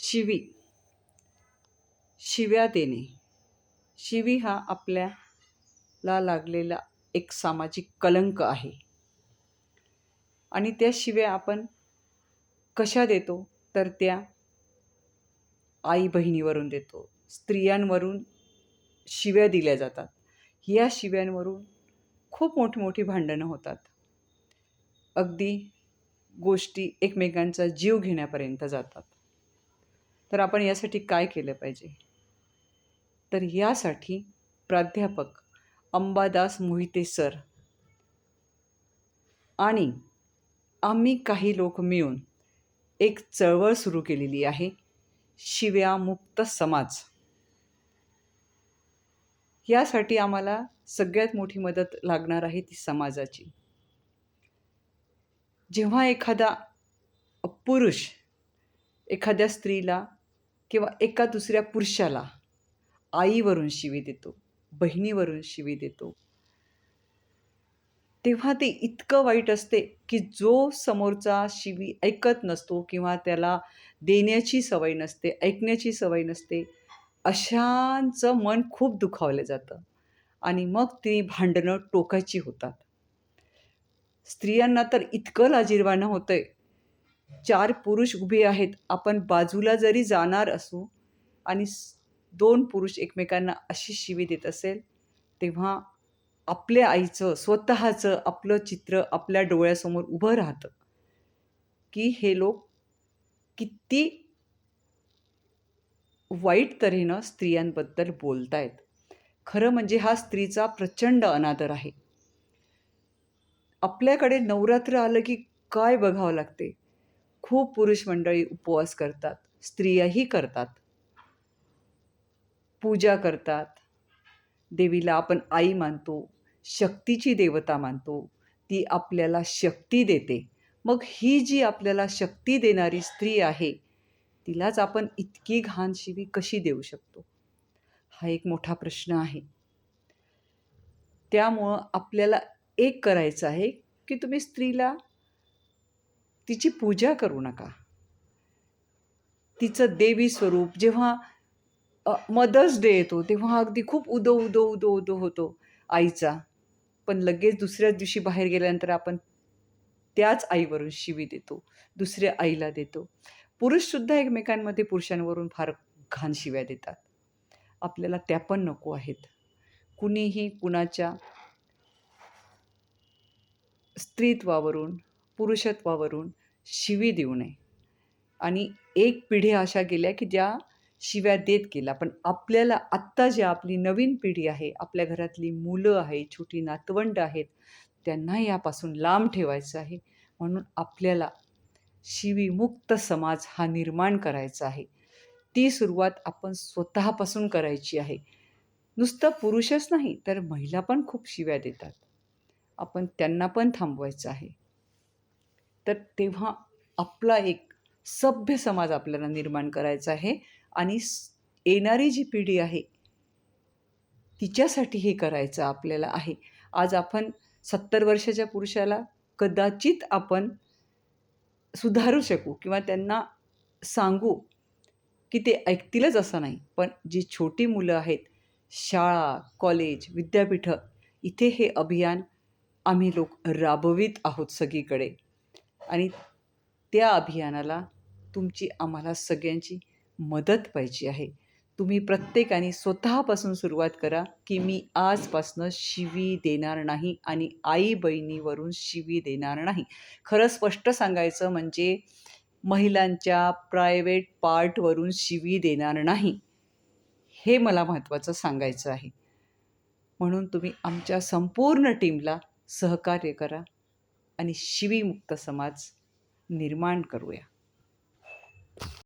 शिवी, शिव्या देणे. शिवी हा आपल्याला लागलेला एक सामाजिक कलंक आहे. आणि त्या शिव्या आपण कशा देतो तर त्या आई बहिणीवरून देतो, स्त्रियांवरून शिव्या दिल्या जातात. या शिव्यांवरून खूप मोठी मोठी भांडणं होतात. अगदी गोष्टी एकमेकांचा जीव घेण्यापर्यंत जातात. तर आपण यासाठी काय केलं पाहिजे? तर यासाठी प्राध्यापक अंबादास मोहिते सर आणि आम्ही काही लोक मिळून एक चळवळ सुरू केलेली आहे, शिव्यामुक्त समाज. यासाठी आम्हाला सगळ्यात मोठी मदत लागणार आहे ती समाजाची. जेव्हा एखादा पुरुष एखाद्या स्त्रीला किंवा एका दुसऱ्या पुरुषाला आईवरून शिवी देतो, बहिणीवरून शिवी देतो, तेव्हा ते इतकं वाईट असते की जो समोरचा शिवी ऐकत नसतो किंवा त्याला देण्याची सवय नसते, ऐकण्याची सवय नसते, अशांचं मन खूप दुखावलं जातं आणि मग ती भांडणं टोकाची होतात. स्त्रियांना तर इतकं लाजिरवाणं होतंय, 4 पुरुष उभे आहेत, आपण बाजूला जरी जाणार असू आणि 2 पुरुष एकमेकांना अशी शिवी देत असेल, तेव्हा आपल्या आईचं स्वतःचं आपलं चित्र आपल्या डोळ्यासमोर उभं राहतं की हे लोक किती वाईट तऱ्हेनं स्त्रियांबद्दल बोलतायत. खरं म्हणजे हा स्त्रीचा प्रचंड अनादर आहे. आपल्याकडे नवरात्र आलं की काय बघावं लागते. खूप पुरुष मंडळी उपवास करतात, स्त्रियाही करतात, पूजा करतात. देवीला आपण आई मानतो, शक्तीची देवता मानतो, ती आपल्याला शक्ती देते. मग ही जी आपल्याला शक्ती देणारी स्त्री आहे, तिलाच आपण इतकी घाण शिवी कशी देऊ शकतो? हा एक मोठा प्रश्न आहे. त्यामुळं आपल्याला एक करायचं आहे की तुम्ही स्त्रीला तिची पूजा करू नका. तिचं देवी स्वरूप जेव्हा मदर्स डे येतो तेव्हा अगदी खूप उदो उदो उदो उदो होतो आईचा. पण लगेच दुसऱ्याच दिवशी बाहेर गेल्यानंतर आपण त्याच आईवरून शिवी देतो, दुसऱ्या आईला देतो. पुरुषसुद्धा एकमेकांमध्ये पुरुषांवरून फार घाण शिव्या देतात. आपल्याला त्या पण नको आहेत. कुणीही कुणाच्या स्त्रीत्वावरून, पुरुषत्वावरून शिवी देऊ नये. आणि एक पिढ्या अशा गेल्या की ज्या शिव्या देत गेल्या. पण आपल्याला आत्ता जी आपली नवीन पिढी आहे, आपल्या घरातली मुलं आहेत, छोटी नातवंड आहेत, त्यांना यापासून लांब ठेवायचं आहे. म्हणून आपल्याला शिवीमुक्त समाज हा निर्माण करायचा आहे. ती सुरुवात आपण स्वतःपासून करायची आहे. नुसतं पुरुषच नाही तर महिला पण खूप शिव्या देतात. आपण त्यांना पण थांबवायचं आहे. तर तेव्हा आपला एक सभ्य समाज आपल्याला निर्माण करायचा आहे आणि येणारी जी पिढी आहे तिच्यासाठी हे करायचं आपल्याला आहे. आज आपण 70 वर्षाच्या पुरुषाला कदाचित आपण सुधारू शकू किंवा त्यांना सांगू की ते ऐकतीलच असं नाही. पण जी छोटी मुलं आहेत, शाळा, कॉलेज, विद्यापीठं इथे हे अभियान आम्ही लोक राबवित आहोत सगळीकडे आणि त्या अभियानाला तुमची आम्हाला सगळ्यांची मदत पाहिजे आहे. तुम्ही प्रत्येकाने स्वतःपासून सुरुवात करा की मी आजपासनं शिवी देणार नाही आणि आई-बहिणीवरून शिवी देणार नाही. खरं स्पष्ट सांगायचं म्हणजे महिलांच्या प्रायव्हेट पार्टवरून शिवी देणार नाही. हे मला महत्त्वाचं सांगायचं आहे. म्हणून तुम्ही आमच्या संपूर्ण टीमला सहकार्य करा आणि शिवीमुक्त समाज निर्माण करूया.